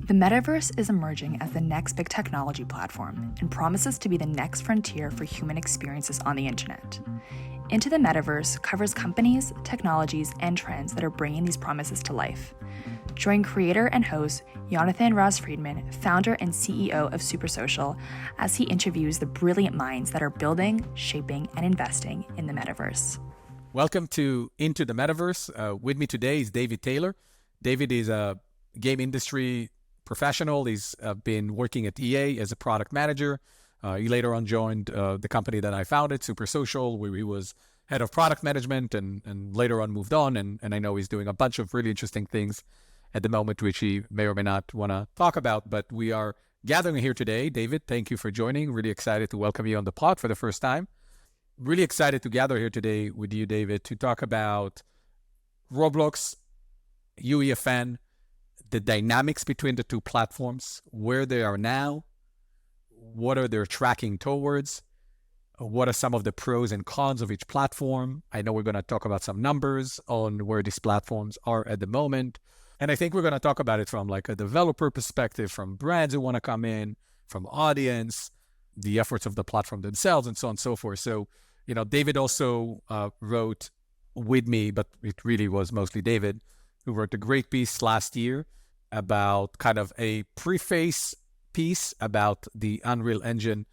The metaverse is emerging as the next big technology platform and promises to be the next frontier for human experiences on the internet. Into the Metaverse covers companies, technologies, and trends that are bringing these promises to life. Join creator and host Jonathan Ross Friedman, founder and CEO of Super Social, as he interviews the brilliant minds that are building, shaping, and investing in the metaverse. Welcome to Into the Metaverse. With me today is David Taylor. David is a game industry professional. He's been working at EA as a product manager. He later on joined the company that I founded, Super Social, where he was head of product management and later on moved on. And I know he's doing a bunch of really interesting things at the moment, which he may or may not want to talk about. But we are gathering here today. David, thank you for joining. Really excited to welcome you on the pod for the first time. Really excited to gather here today with you, David, to talk about Roblox, UEFN, the dynamics between the two platforms, where they are now, what are they tracking towards, what are some of the pros and cons of each platform. I know we're going to talk about some numbers on where these platforms are at the moment. And I think we're going to talk about it from like a developer perspective, from brands who want to come in, from audience, the efforts of the platform themselves, and so on and so forth. So, David also wrote with me, but it really was mostly David, who wrote a great piece last year about kind of a preface piece about the Unreal Engine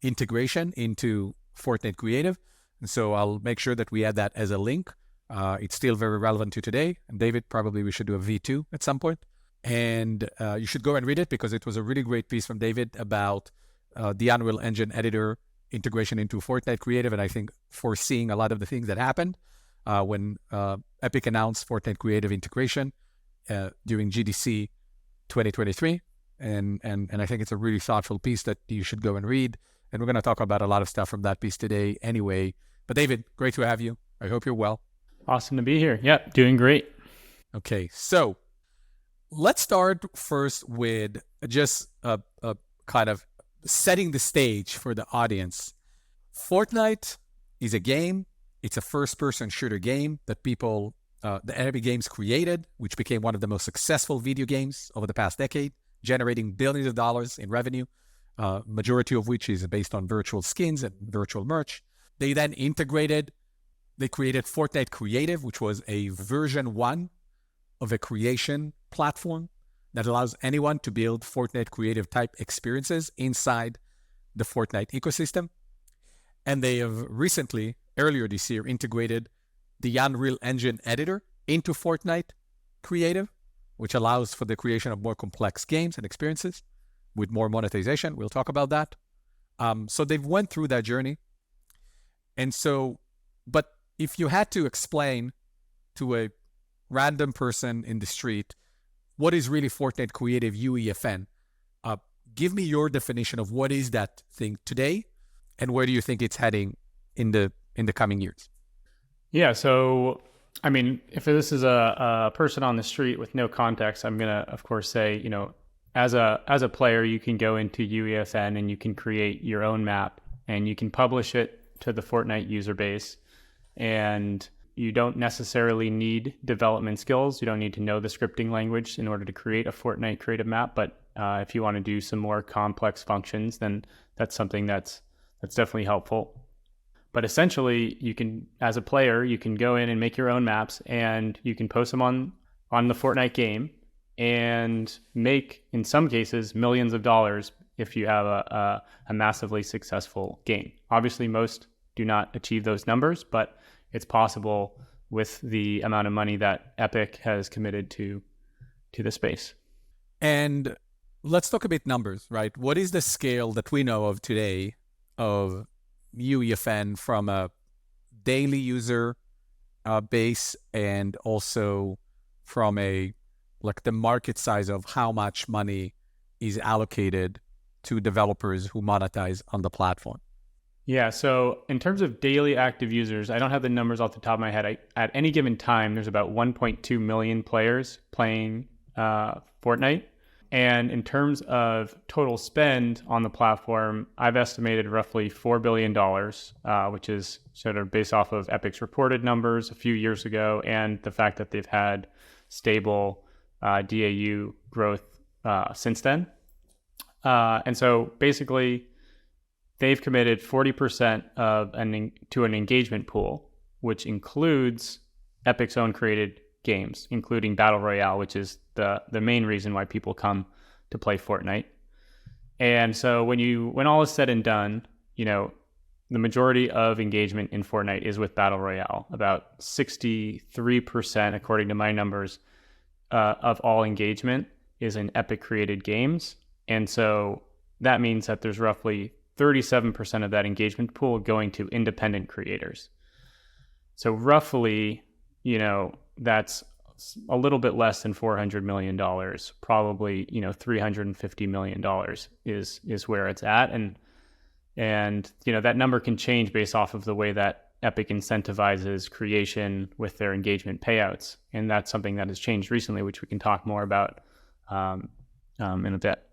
integration into Fortnite Creative. And so I'll make sure that we add that as a link. It's still very relevant to today. And David, probably we should do a V2 at some point. And you should go and read it because it was a really great piece from David about the Unreal Engine editor integration into Fortnite Creative. And I think foreseeing a lot of the things that happened when Epic announced Fortnite Creative integration during GDC 2023. And I think it's a really thoughtful piece that you should go and read. And we're going to talk about a lot of stuff from that piece today anyway. But David, great to have you. I hope you're well. Awesome to be here. Yep, doing great. Okay, so let's start first with just a kind of setting the stage for the audience. Fortnite is a game. It's a first-person shooter game that the Epic Games created, which became one of the most successful video games over the past decade, generating billions of dollars in revenue, majority of which is based on virtual skins and virtual merch. They then they created Fortnite Creative, which was a version 1 of a creation platform that allows anyone to build Fortnite Creative type experiences inside the Fortnite ecosystem. And they have recently, earlier this year, integrated the Unreal Engine editor into Fortnite Creative, which allows for the creation of more complex games and experiences with more monetization. We'll talk about that. So they've went through that journey. And so, but if you had to explain to a random person in the street, what is really Fortnite Creative UEFN? Give me your definition of what is that thing today and where do you think it's heading in the coming years? Yeah, so, I mean, if this is a person on the street with no context, I'm going to, of course, say, as a player, you can go into UEFN and you can create your own map and you can publish it to the Fortnite user base. And you don't necessarily need development skills. You don't need to know the scripting language in order to create a Fortnite creative map. But if you want to do some more complex functions, then that's something that's definitely helpful. But essentially, you can, as a player, you can go in and make your own maps and you can post them on the Fortnite game and make, in some cases, millions of dollars if you have a massively successful game. Obviously, most do not achieve those numbers, but it's possible with the amount of money that Epic has committed to the space. And let's talk a bit numbers, right? What is the scale that we know of today of UEFN from a daily user base and also from the market size of how much money is allocated to developers who monetize on the platform? Yeah, so in terms of daily active users, I don't have the numbers off the top of my head. At any given time, there's about 1.2 million players playing Fortnite. And in terms of total spend on the platform, I've estimated roughly $4 billion, which is sort of based off of Epic's reported numbers a few years ago and the fact that they've had stable DAU growth since then. And so basically, they've committed 40% to an engagement pool, which includes Epic's own created games, including Battle Royale, which is the main reason why people come to play Fortnite. And so when all is said and done, the majority of engagement in Fortnite is with Battle Royale. About 63%, according to my numbers, of all engagement is in Epic created games. And so that means that there's roughly 37% of that engagement pool going to independent creators. So roughly, that's a little bit less than $400 million, probably, $350 million is where it's at. And that number can change based off of the way that Epic incentivizes creation with their engagement payouts. And that's something that has changed recently, which we can talk more about in a bit.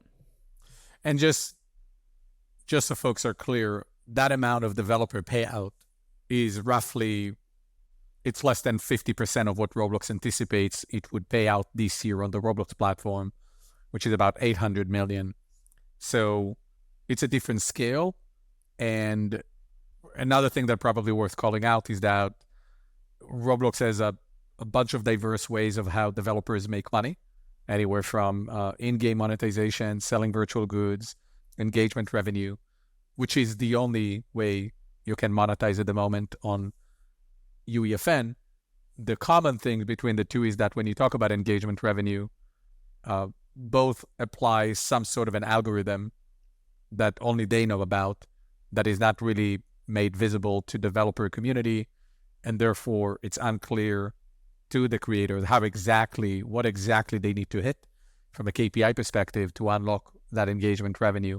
And just so folks are clear, that amount of developer payout is roughly, it's less than 50% of what Roblox anticipates it would pay out this year on the Roblox platform, which is about 800 million. So it's a different scale. And another thing that probably worth calling out is that Roblox has a bunch of diverse ways of how developers make money, anywhere from in-game monetization, selling virtual goods, engagement revenue, which is the only way you can monetize at the moment on UEFN. The common thing between the two is that when you talk about engagement revenue, both apply some sort of an algorithm that only they know about, that is not really made visible to developer community, and therefore it's unclear to the creators what exactly they need to hit from a KPI perspective to unlock that engagement revenue,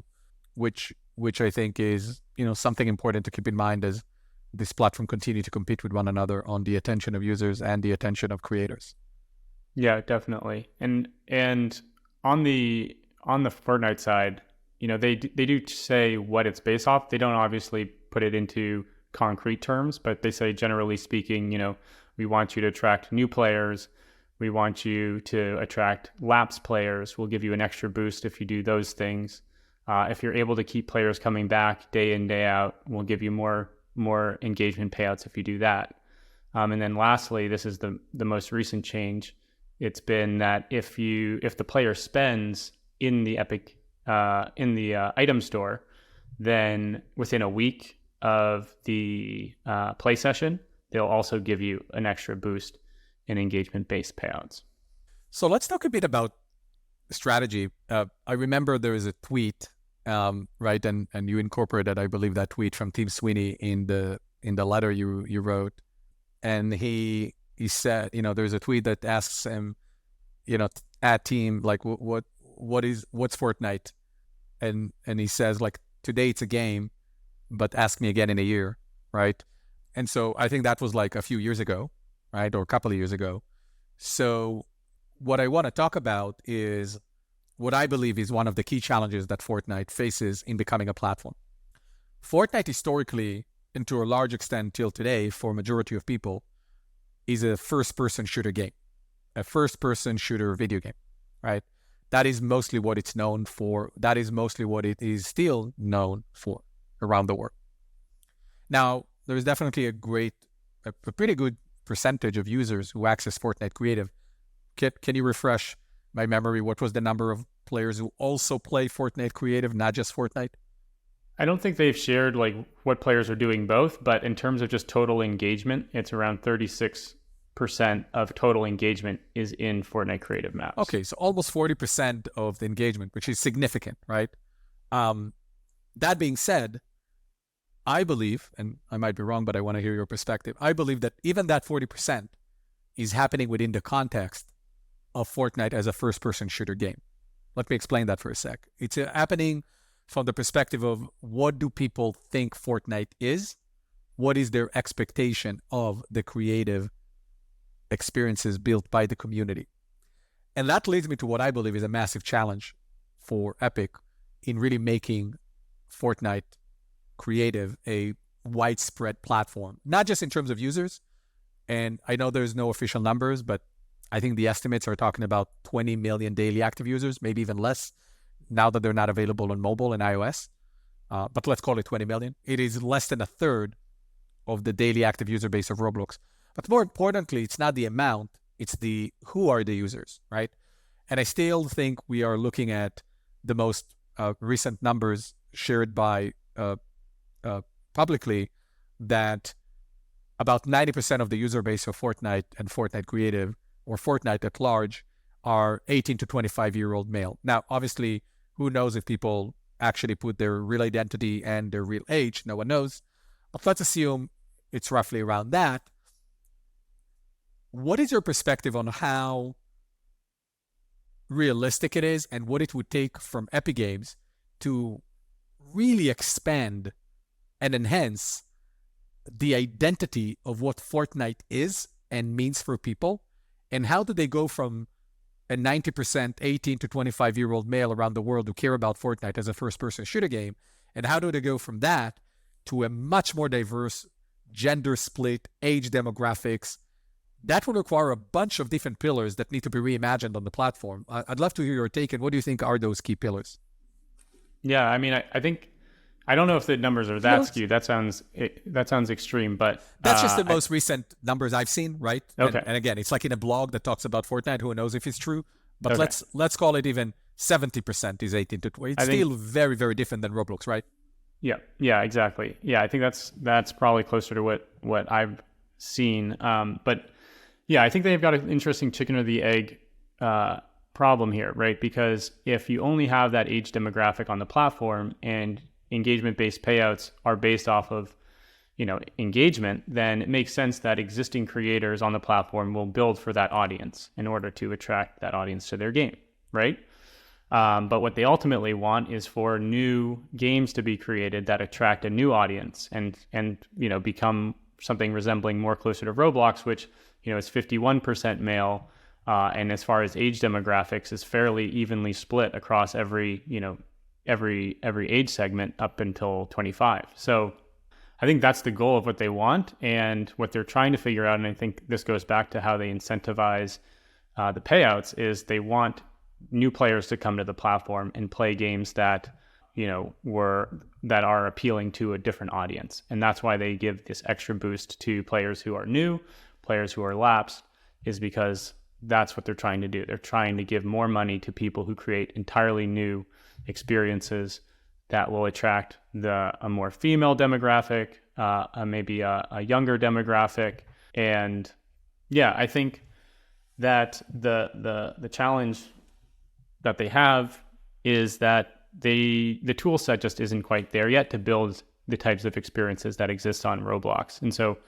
which I think is something important to keep in mind as this platform continue to compete with one another on the attention of users and the attention of creators. Yeah, definitely. And on the Fortnite side, they do say what it's based off. They don't obviously put it into concrete terms, but they say, generally speaking, we want you to attract new players. We want you to attract lapsed players. We'll give you an extra boost if you do those things. If you're able to keep players coming back day in, day out, we'll give you more engagement payouts if you do that. And then lastly, this is the most recent change. It's been that if the player spends in the Epic item store, then within a week of the play session, they'll also give you an extra boost in engagement-based payouts. So let's talk a bit about strategy. I remember there is a tweet, right, and you incorporated, I believe, that tweet from Tim Sweeney in the letter you wrote, and he said, there's a tweet that asks him, at Team, like, what's Fortnite, and he says, like, today it's a game, but ask me again in a year, right? And so I think that was like a few years ago, right, or a couple of years ago. So what I want to talk about is what I believe is one of the key challenges that Fortnite faces in becoming a platform. Fortnite historically, and to a large extent till today, for a majority of people, is a first-person shooter game, a first-person shooter video game, right? That is mostly what it's known for. That is mostly what it is still known for around the world. Now, there's definitely a pretty good percentage of users who access Fortnite Creative. Can you refresh my memory? What was the number of players who also play Fortnite Creative, not just Fortnite? I don't think they've shared like what players are doing both, but in terms of just total engagement, it's around 36% of total engagement is in Fortnite Creative maps. Okay, so almost 40% of the engagement, which is significant, right? That being said, I believe, and I might be wrong, but I want to hear your perspective. I believe that even that 40% is happening within the context of Fortnite as a first-person shooter game. Let me explain that for a sec. It's happening from the perspective of what do people think Fortnite is? What is their expectation of the creative experiences built by the community? And that leads me to what I believe is a massive challenge for Epic in really making Fortnite Creative a widespread platform, not just in terms of users. And I know there's no official numbers, but I think the estimates are talking about 20 million daily active users, maybe even less, now that they're not available on mobile and iOS. But let's call it 20 million. It is less than a third of the daily active user base of Roblox. But more importantly, it's not the amount, it's the who are the users, right? And I still think we are looking at the most recent numbers shared by publicly, that about 90% of the user base of Fortnite and Fortnite Creative, or Fortnite at large, are 18 to 25-year-old male. Now, obviously, who knows if people actually put their real identity and their real age? No one knows. But let's assume it's roughly around that. What is your perspective on how realistic it is and what it would take from Epic Games to really expand and enhance the identity of what Fortnite is and means for people? And how do they go from a 90% 18 to 25-year-old male around the world who care about Fortnite as a first-person shooter game, and how do they go from that to a much more diverse gender split, age demographics? That will require a bunch of different pillars that need to be reimagined on the platform. I'd love to hear your take, and what do you think are those key pillars? Yeah, I mean, I think, I don't know if the numbers are that skewed. That sounds extreme, but that's just the most recent numbers I've seen, right? Okay. And again, it's like in a blog that talks about Fortnite. Who knows if it's true? But let's call it even 70% is 18 to 20. It's still very, very different than Roblox, right? Yeah, exactly. Yeah, I think that's probably closer to what I've seen. But yeah, I think they've got an interesting chicken or the egg problem here, right? Because if you only have that age demographic on the platform and engagement-based payouts are based off of, engagement, then it makes sense that existing creators on the platform will build for that audience in order to attract that audience to their game, right? But what they ultimately want is for new games to be created that attract a new audience and become something resembling more closer to Roblox, which is 51% male, and as far as age demographics, is fairly evenly split across every age segment up until 25. So I think that's the goal of what they want and what they're trying to figure out. And I think this goes back to how they incentivize the payouts, is they want new players to come to the platform and play games that are appealing to a different audience. And that's why they give this extra boost to players who are new, players who are lapsed, is because that's what they're trying to do. They're trying to give more money to people who create entirely new experiences that will attract a more female demographic, maybe a younger demographic. And yeah, I think that the challenge that they have is that the tool set just isn't quite there yet to build the types of experiences that exist on Roblox. And so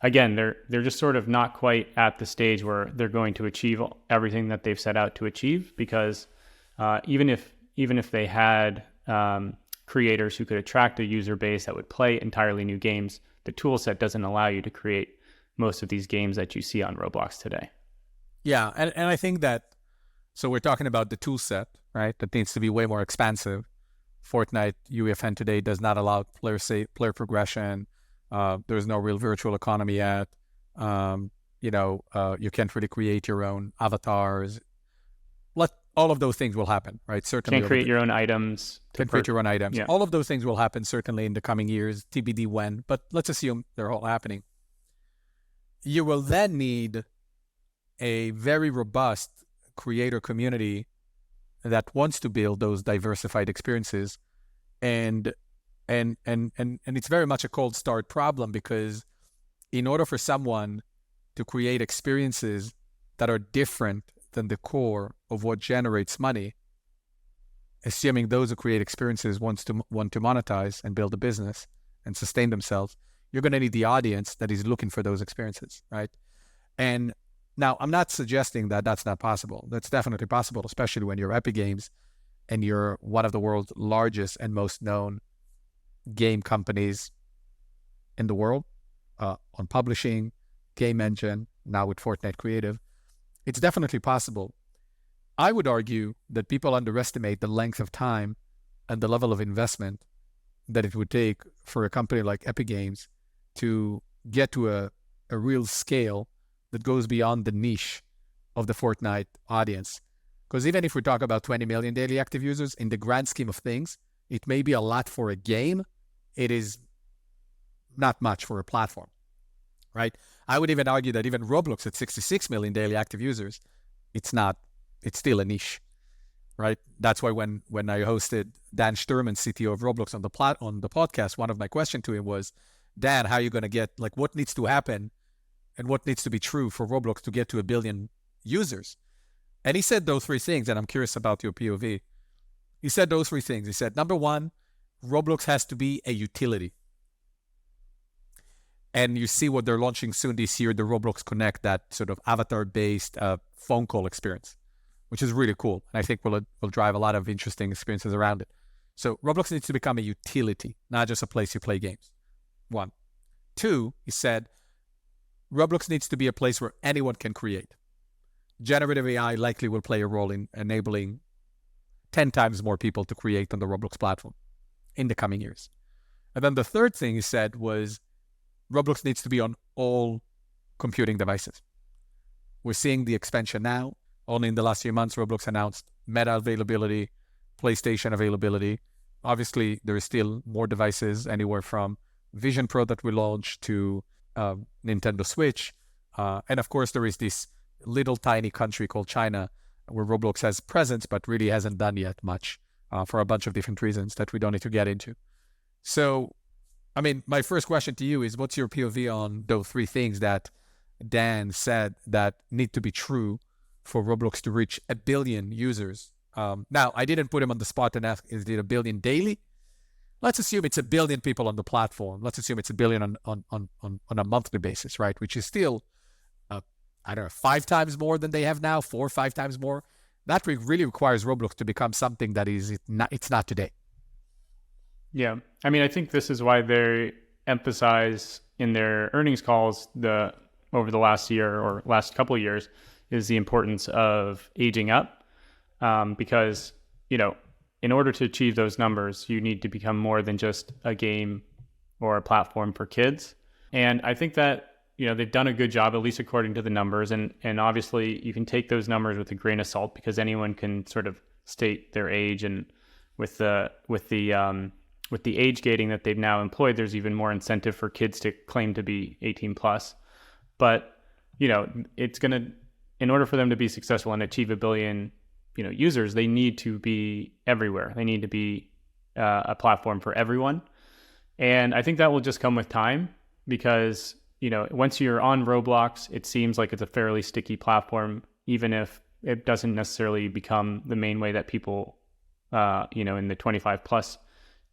again, they're just sort of not quite at the stage where they're going to achieve everything that they've set out to achieve, because even if they had creators who could attract a user base that would play entirely new games, the tool set doesn't allow you to create most of these games that you see on Roblox today. Yeah, and I think that, so we're talking about the tool set, right? That needs to be way more expansive. Fortnite UEFN today does not allow player progression. There's no real virtual economy yet. You can't really create your own avatars. All of those things will happen, right? Certainly. Can't create your own items. Create your own items. Yeah. All of those things will happen certainly in the coming years, TBD when, but let's assume they're all happening. You will then need a very robust creator community that wants to build those diversified experiences. And it's very much a cold start problem, because in order for someone to create experiences that are different than the core of what generates money, assuming those who create experiences want to monetize and build a business and sustain themselves, you're going to need the audience that is looking for those experiences, right? And now, I'm not suggesting that that's not possible. That's definitely possible, especially when you're Epic Games and you're one of the world's largest and most known game companies in the world on publishing, game engine, now with Fortnite Creative. It's definitely possible. I would argue that people underestimate the length of time and the level of investment that it would take for a company like Epic Games to get to a real scale that goes beyond the niche of the Fortnite audience. Because even if we talk about 20 million daily active users, in the grand scheme of things, it may be a lot for a game. It is not much for a platform, right? I would even argue that even Roblox at 66 million daily active users, it's still a niche, right? That's why when I hosted Dan Sturman, CTO of Roblox, on the podcast, one of my questions to him was, Dan, how are you going to get, like, what needs to happen and what needs to be true for Roblox to get to 1 billion users? And he said those three things, and I'm curious about your POV. He said those three things. He said, number one, Roblox has to be a utility. And you see what they're launching soon this year, the Roblox Connect, that sort of avatar-based phone call experience, which is really cool. And I think will drive a lot of interesting experiences around it. So Roblox needs to become a utility, not just a place you play games. One. Two, he said, Roblox needs to be a place where anyone can create. Generative AI likely will play a role in enabling 10 times more people to create on the Roblox platform in the coming years. And then the third thing he said was Roblox needs to be on all computing devices. We're seeing the expansion now. Only in the last few months, Roblox announced Meta availability, PlayStation availability. Obviously, there is still more devices, anywhere from Vision Pro that we launched to Nintendo Switch. And of course, there is this little tiny country called China where Roblox has presence, but really hasn't done yet much for a bunch of different reasons that we don't need to get into. So, I mean, my first question to you is, what's your POV on those three things that Dan said that need to be true for Roblox to reach 1 billion users? Now, I didn't put him on the spot and ask, is it 1 billion daily? Let's assume it's 1 billion people on the platform. Let's assume it's 1 billion on a monthly basis, right? Which is still, I don't know, 5 times more than they have now, 4 or 5 times more. That really requires Roblox to become something that it's not today. Yeah. I mean, I think this is why they emphasize in their earnings calls over the last year or last couple of years is the importance of aging up. Because, in order to achieve those numbers, you need to become more than just a game or a platform for kids. And I think that, they've done a good job, at least according to the numbers. And obviously you can take those numbers with a grain of salt because anyone can sort of state their age. And with the age gating that they've now employed, there's even more incentive for kids to claim to be 18 plus. But, it's going to, in order for them to be successful and achieve 1 billion, users, they need to be everywhere. They need to be a platform for everyone. And I think that will just come with time because, once you're on Roblox, it seems like it's a fairly sticky platform, even if it doesn't necessarily become the main way that people, in the 25 plus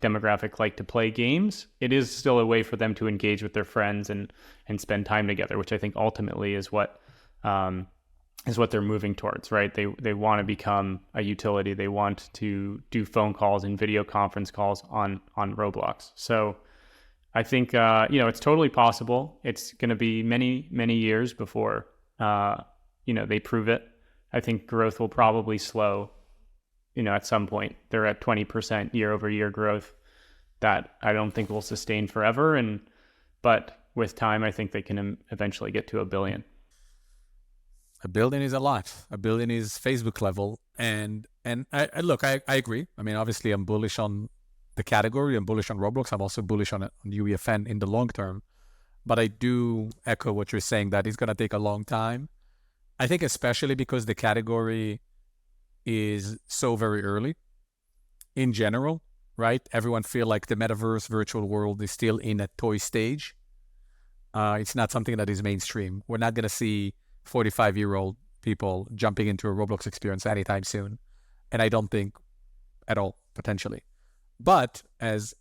demographic like to play games. It is still a way for them to engage with their friends and spend time together, which I think ultimately is what they're moving towards, right? They want to become a utility. They want to do phone calls and video conference calls on Roblox. So I think, it's totally possible. It's going to be many, many years before, they prove it. I think growth will probably slow, at some point. They're at 20% year over year growth that I don't think will sustain forever. But with time, I think they can eventually get to 1 billion. 1 billion is a lot. 1 billion is Facebook level. And I agree. I mean, obviously I'm bullish on the category. I'm bullish on Roblox. I'm also bullish on UEFN in the long term. But I do echo what you're saying, that it's going to take a long time. I think especially because the category is so very early in general, right? Everyone feel like the metaverse virtual world is still in a toy stage. It's not something that is mainstream. We're not going to see 45-year-old people jumping into a Roblox experience anytime soon. And I don't think at all, potentially. But as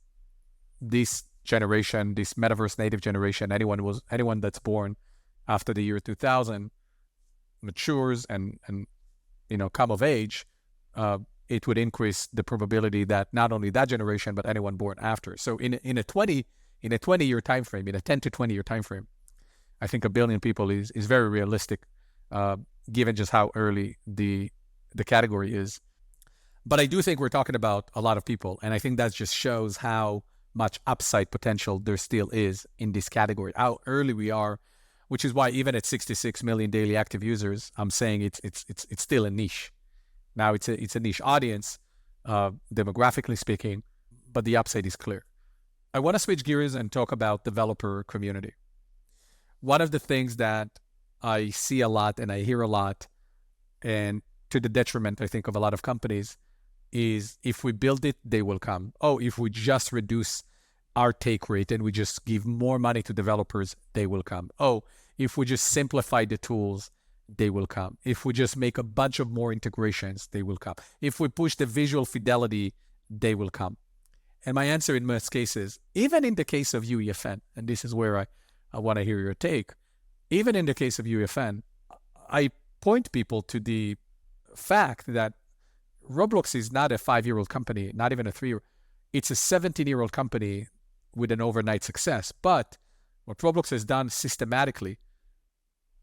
this generation, this metaverse native generation, anyone that's born after the year 2000 matures and come of age, it would increase the probability that not only that generation, but anyone born after. So in a 20-year time frame, in a 10 to 20-year time frame, I think 1 billion people is very realistic, given just how early the category is. But I do think we're talking about a lot of people, and I think that just shows how much upside potential there still is in this category, how early we are which is why even at 66 million daily active users, I'm saying it's still a niche. Now it's a niche audience, demographically speaking, but the upside is clear. I want to switch gears and talk about developer community. One of the things that I see a lot and I hear a lot, and to the detriment, I think, of a lot of companies, is if we build it, they will come. Oh, if we just reduce our take rate and we just give more money to developers, they will come. Oh, if we just simplify the tools, they will come. If we just make a bunch of more integrations, they will come. If we push the visual fidelity, they will come. And my answer in most cases, even in the case of UEFN, and this is where I want to hear your take, even in the case of UEFN, I point people to the fact that Roblox is not a 5-year-old company, not even a 3-year. It's a 17-year-old company with an overnight success. But what Roblox has done systematically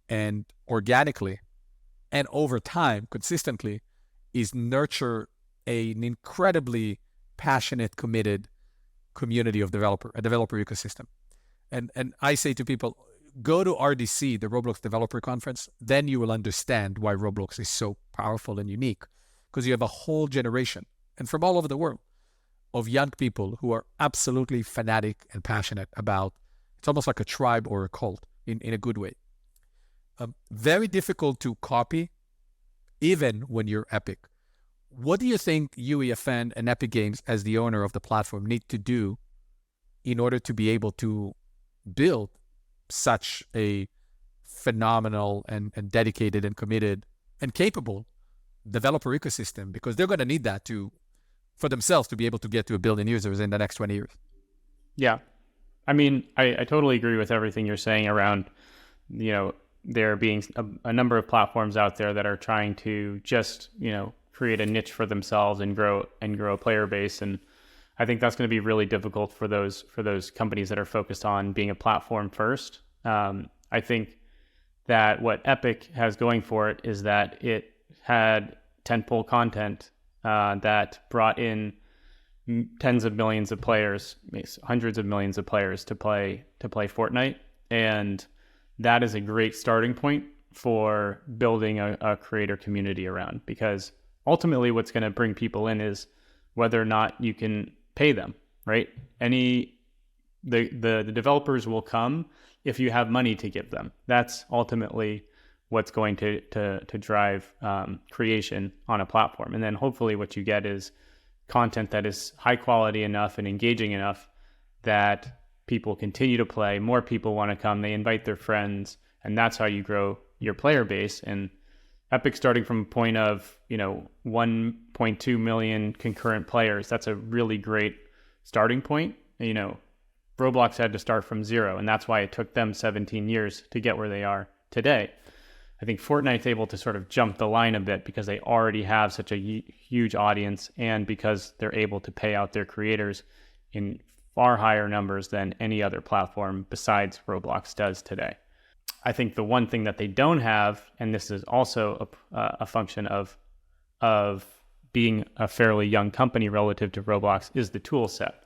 and organically and over time, consistently, is nurture an incredibly passionate, committed community of a developer ecosystem. And I say to people, go to RDC, the Roblox Developer Conference, then you will understand why Roblox is so powerful and unique, because you have a whole generation, and from all over the world, of young people who are absolutely fanatic and passionate about, it's almost like a tribe or a cult in a good way. Very difficult to copy, even when you're Epic. What do you think UEFN and Epic Games, as the owner of the platform, need to do in order to be able to build such a phenomenal and dedicated and committed and capable developer ecosystem? Because they're going to need that for themselves to be able to get to 1 billion users in the next 20 years. Yeah. I mean, I totally agree with everything you're saying around, there being a number of platforms out there that are trying to just, create a niche for themselves and grow a player base. And I think that's going to be really difficult for those companies that are focused on being a platform first. I think that what Epic has going for it is that it had tentpole content that brought in tens of millions of players, hundreds of millions of players to play Fortnite, and that is a great starting point for building a creator community around. Because ultimately, what's going to bring people in is whether or not you can pay them, right? The developers will come if you have money to give them. That's ultimately what's going to drive creation on a platform. And then hopefully what you get is content that is high quality enough and engaging enough that people continue to play, more people want to come, they invite their friends, and that's how you grow your player base. And Epic starting from a point of, 1.2 million concurrent players, that's a really great starting point. Roblox had to start from 0, and that's why it took them 17 years to get where they are today. I think Fortnite's able to sort of jump the line a bit because they already have such a huge audience, and because they're able to pay out their creators in far higher numbers than any other platform besides Roblox does today. I think the one thing that they don't have, and this is also a function of being a fairly young company relative to Roblox, is the tool set.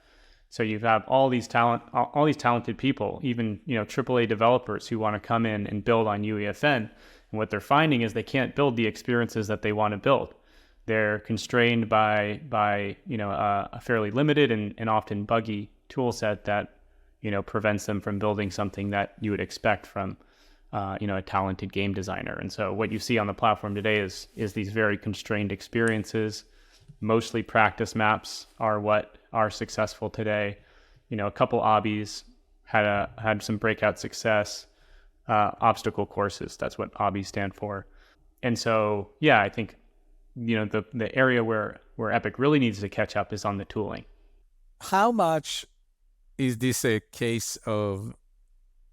So you have all these talented people, even AAA developers who want to come in and build on UEFN. And what they're finding is they can't build the experiences that they want to build. They're constrained by a fairly limited and often buggy tool set that prevents them from building something that you would expect from a talented game designer. And so what you see on the platform today is these very constrained experiences. Mostly practice maps are what are successful today. A couple obbies had some breakout success. Obstacle courses, that's what obbies stand for. And so, I think the area where Epic really needs to catch up is on the tooling. How much is this a case of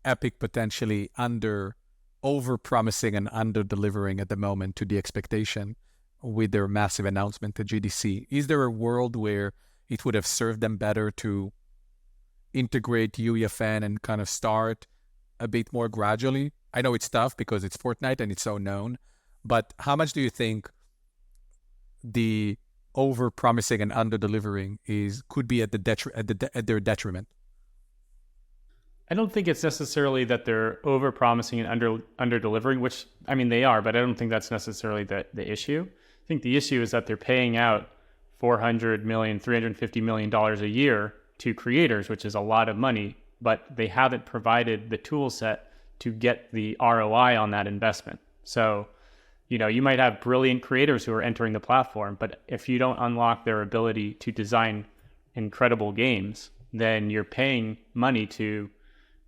Epic potentially over-promising and under-delivering at the moment to the expectation with their massive announcement at GDC? Is there a world where it would have served them better to integrate UEFN and kind of start a bit more gradually? I know it's tough because it's Fortnite and it's so known, but how much do you think the over-promising and under-delivering could be at their detriment? I don't think it's necessarily that they're over promising and under delivering, which I mean they are, but I don't think that's necessarily the issue. I think the issue is that they're paying out $400 million, $350 million a year to creators, which is a lot of money, but they haven't provided the tool set to get the ROI on that investment. So, you might have brilliant creators who are entering the platform, but if you don't unlock their ability to design incredible games, then you're paying money to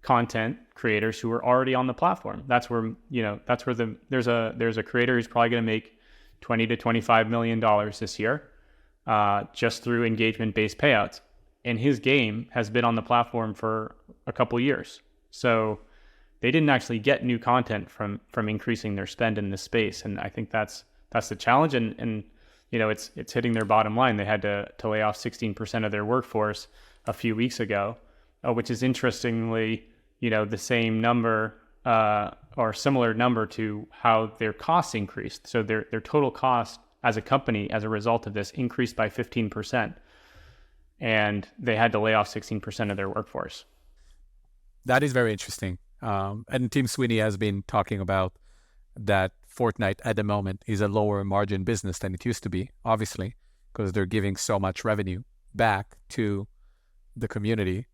content creators who are already on the platform. That's where there's a creator who's probably going to make $20 to $25 million this year, just through engagement-based payouts. And his game has been on the platform for a couple years. So they didn't actually get new content from increasing their spend in this space. And I think that's the challenge. And it's hitting their bottom line. They had to lay off 16% of their workforce a few weeks ago, which is interestingly, the same number or similar number to how their costs increased. So their total cost as a company as a result of this increased by 15%. And they had to lay off 16% of their workforce. That is very interesting. And Tim Sweeney has been talking about that Fortnite at the moment is a lower margin business than it used to be, obviously, because they're giving so much revenue back to the community.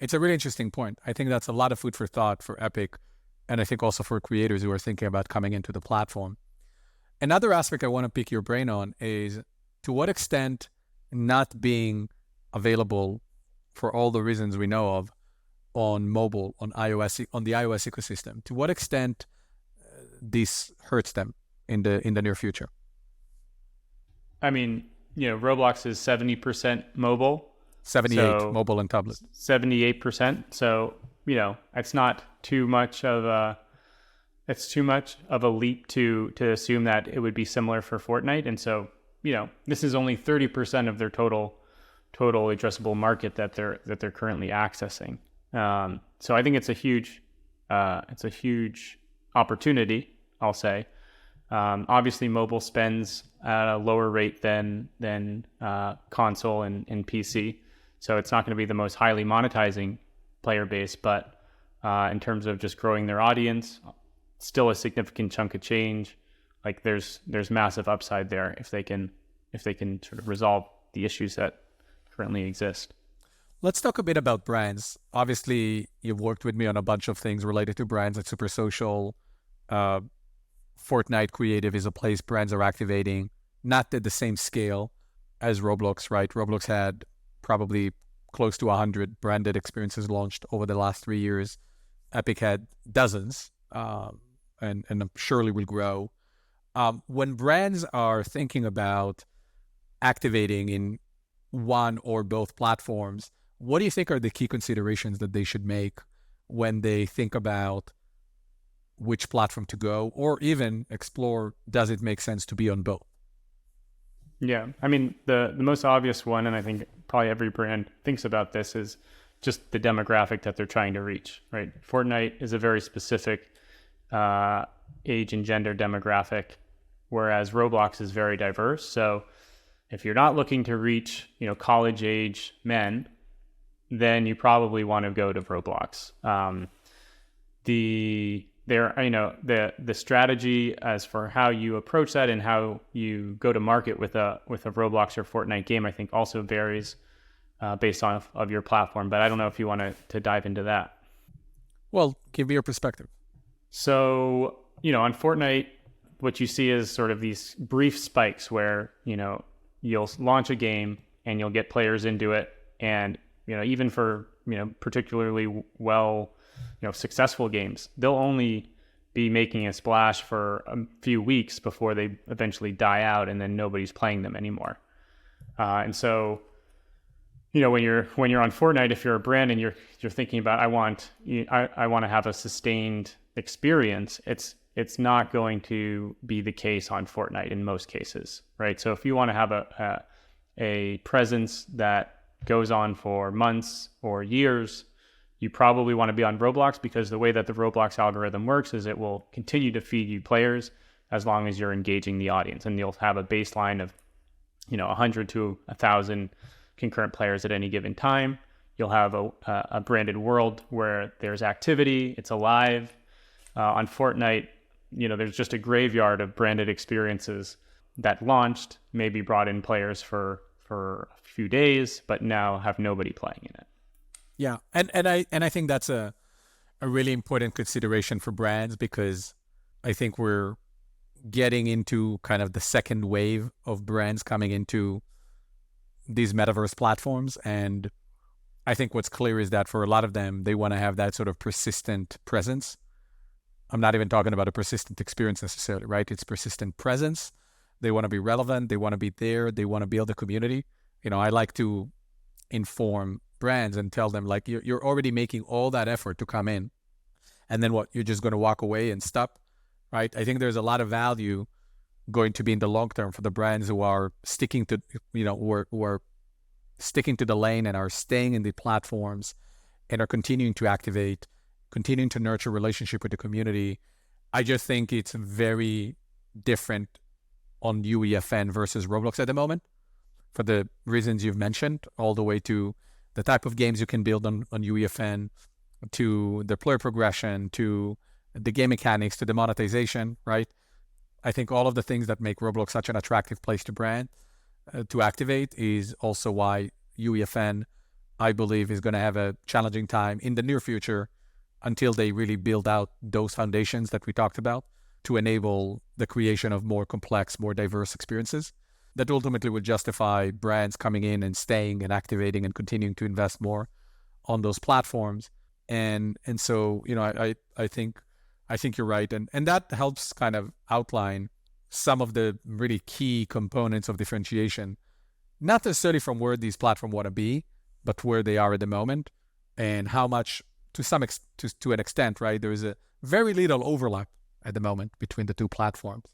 It's a really interesting point. I think that's a lot of food for thought for Epic, and I think also for creators who are thinking about coming into the platform. Another aspect I want to pick your brain on is to what extent not being available for all the reasons we know of on mobile, on iOS, on the iOS ecosystem, to what extent this hurts them in the near future? I mean, Roblox is 70% mobile. 78 mobile and tablet. 78%. So, it's not too much of a leap to assume that it would be similar for Fortnite. And so, this is only 30% of their total addressable market that they're currently accessing. So I think it's a huge opportunity, I'll say. Obviously mobile spends at a lower rate than console and PC. So it's not going to be the most highly monetizing player base, but in terms of just growing their audience, still a significant chunk of change. Like there's massive upside there if they can sort of resolve the issues that currently exist. Let's talk a bit about brands. Obviously, you've worked with me on a bunch of things related to brands at Super Social. Fortnite Creative is a place brands are activating, not at the same scale as Roblox, right? Roblox had probably close to 100 branded experiences launched over the last 3 years. Epic had dozens, and surely will grow. When brands are thinking about activating in one or both platforms, what do you think are the key considerations that they should make when they think about which platform to go, or even explore, does it make sense to be on both? Yeah, I mean, the most obvious one, and I think probably every brand thinks about this, is just the demographic that they're trying to reach, right? Fortnite is a very specific age and gender demographic, whereas Roblox is very diverse. So if you're not looking to reach, college age men, then you probably want to go to Roblox. The strategy as for how you approach that and how you go to market with a Roblox or Fortnite game, I think also varies based on of your platform. But I don't know if you want to dive into that. Well, give me your perspective. So, on Fortnite, what you see is sort of these brief spikes where, you'll launch a game and you'll get players into it. And, even for, particularly successful games, they'll only be making a splash for a few weeks before they eventually die out and then nobody's playing them anymore. And so, when you're on Fortnite, if you're a brand and you're thinking about, I want to have a sustained experience, it's not going to be the case on Fortnite in most cases, right? So if you want to have a presence that goes on for months or years, you probably want to be on Roblox, because the way that the Roblox algorithm works is it will continue to feed you players as long as you're engaging the audience, and you'll have a baseline of 100 to 1,000 concurrent players at any given time. you'll have a branded world where there's activity, it's alive. On Fortnite, there's just a graveyard of branded experiences that launched, maybe brought in players for a few days, but now have nobody playing in it. Yeah, and I think that's a really important consideration for brands, because I think we're getting into kind of the second wave of brands coming into these metaverse platforms. And I think what's clear is that for a lot of them, they want to have that sort of persistent presence. I'm not even talking about a persistent experience necessarily, right? It's persistent presence. They want to be relevant. They want to be there. They want to build a community. I like to inform brands and tell them, like, you're already making all that effort to come in. And then what? You're just going to walk away and stop, right? I think there's a lot of value going to be in the long term for the brands who are sticking to, who are sticking to the lane and are staying in the platforms and are continuing to activate, continuing to nurture relationship with the community. I just think it's very different on UEFN versus Roblox at the moment, for the reasons you've mentioned, all the way to the type of games you can build on UEFN, to the player progression, to the game mechanics, to the monetization, right? I think all of the things that make Roblox such an attractive place to brand, to activate, is also why UEFN, I believe, is going to have a challenging time in the near future until they really build out those foundations that we talked about to enable the creation of more complex, more diverse experiences that ultimately would justify brands coming in and staying and activating and continuing to invest more on those platforms. And so, I think you're right. And that helps kind of outline some of the really key components of differentiation, not necessarily from where these platforms want to be, but where they are at the moment, and how much, to an extent, right, there is a very little overlap at the moment between the two platforms,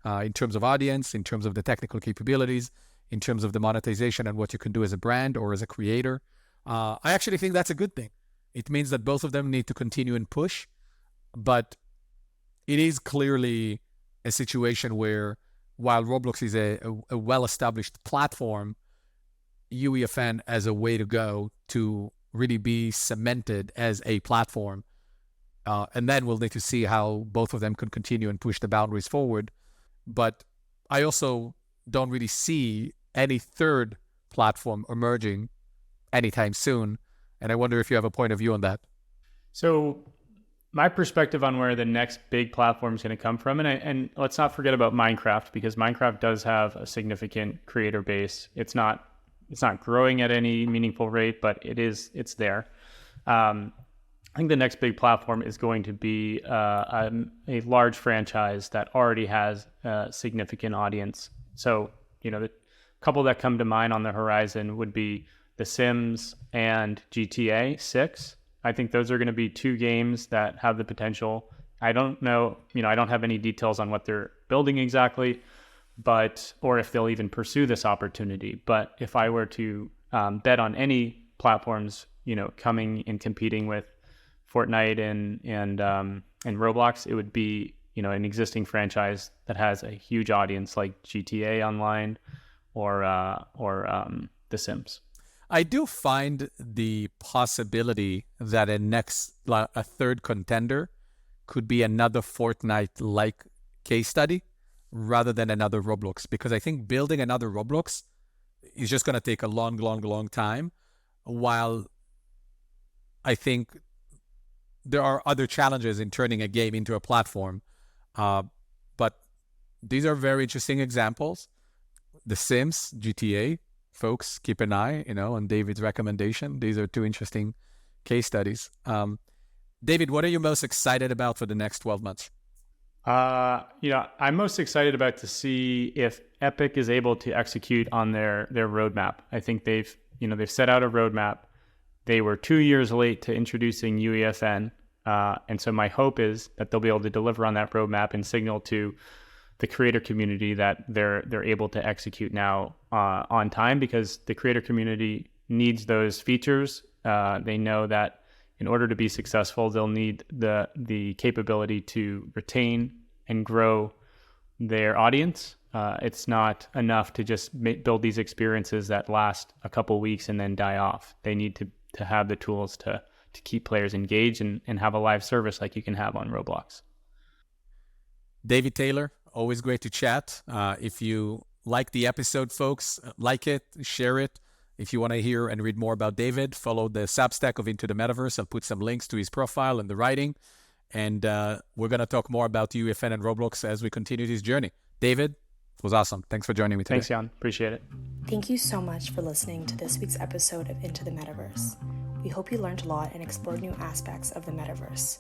in terms of audience, in terms of the technical capabilities, in terms of the monetization and what you can do as a brand or as a creator. I actually think that's a good thing. It means that both of them need to continue and push, but it is clearly a situation where, while Roblox is a well-established platform, UEFN as a way to go to really be cemented as a platform. And then we'll need to see how both of them can continue and push the boundaries forward. But I also don't really see any third platform emerging anytime soon. And I wonder if you have a point of view on that. So my perspective on where the next big platform is going to come from, and let's not forget about Minecraft, because Minecraft does have a significant creator base. It's not growing at any meaningful rate, but it's there. I think the next big platform is going to be a large franchise that already has a significant audience. So, the couple that come to mind on the horizon would be The Sims and GTA 6. I think those are going to be two games that have the potential. I don't know, I don't have any details on what they're building exactly, or if they'll even pursue this opportunity. But if I were to bet on any platforms, coming and competing with Fortnite and Roblox, it would be, an existing franchise that has a huge audience like GTA Online or The Sims. I do find the possibility that a third contender could be another Fortnite-like case study rather than another Roblox, because I think building another Roblox is just going to take a long, long, long time, while I think there are other challenges in turning a game into a platform. But these are very interesting examples. The Sims, GTA, folks, keep an eye, on David's recommendation. These are two interesting case studies. David, what are you most excited about for the next 12 months? I'm most excited about to see if Epic is able to execute on their roadmap. I think they've set out a roadmap. They were 2 years late to introducing UEFN. And so my hope is that they'll be able to deliver on that roadmap and signal to the creator community that they're able to execute now on time, because the creator community needs those features. They know that in order to be successful, they'll need the capability to retain and grow their audience. It's not enough to just build these experiences that last a couple weeks and then die off. They need to to have the tools to keep players engaged and have a live service like you can have on Roblox. David Taylor, always great to chat. If you like the episode, folks, like it, share it. If you want to hear and read more about David, follow the Substack of Into the Metaverse. I'll put some links to his profile and the writing. And we're going to talk more about UEFN and Roblox as we continue this journey. David, it was awesome. Thanks for joining me today. Thanks, Jan. Appreciate it. Thank you so much for listening to this week's episode of Into the Metaverse. We hope you learned a lot and explored new aspects of the metaverse.